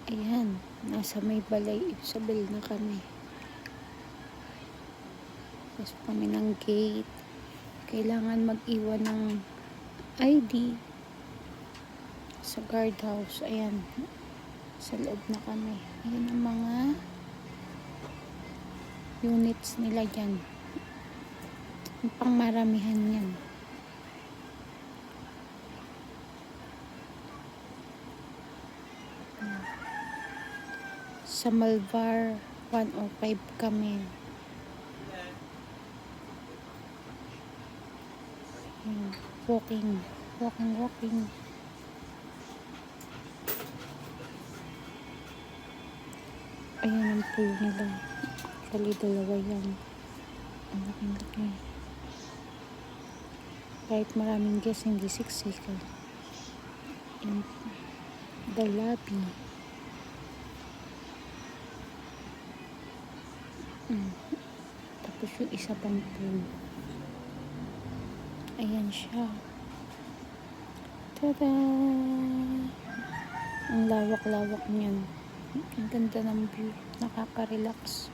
Ayan, nasa may Balay Isabel na kami. Pasok kami ng gate. Kailangan mag-iwan ng ID sa guardhouse. Ayan, sa loob na kami. Ayan ang mga units nila dyan. Ang pangmaramihan yan. Sa Malvar 105 kami. Walking. Ayan ang pool nila. Actually, dalawa yan. Ang laki-laki. Kahit maraming guests, hindi siksikan. And the lobby. Tapos yung isa pang pool. Ayan siya. Tada! Ang lawak-lawak niyan. Ang ganda ng view. Nakaka-relax.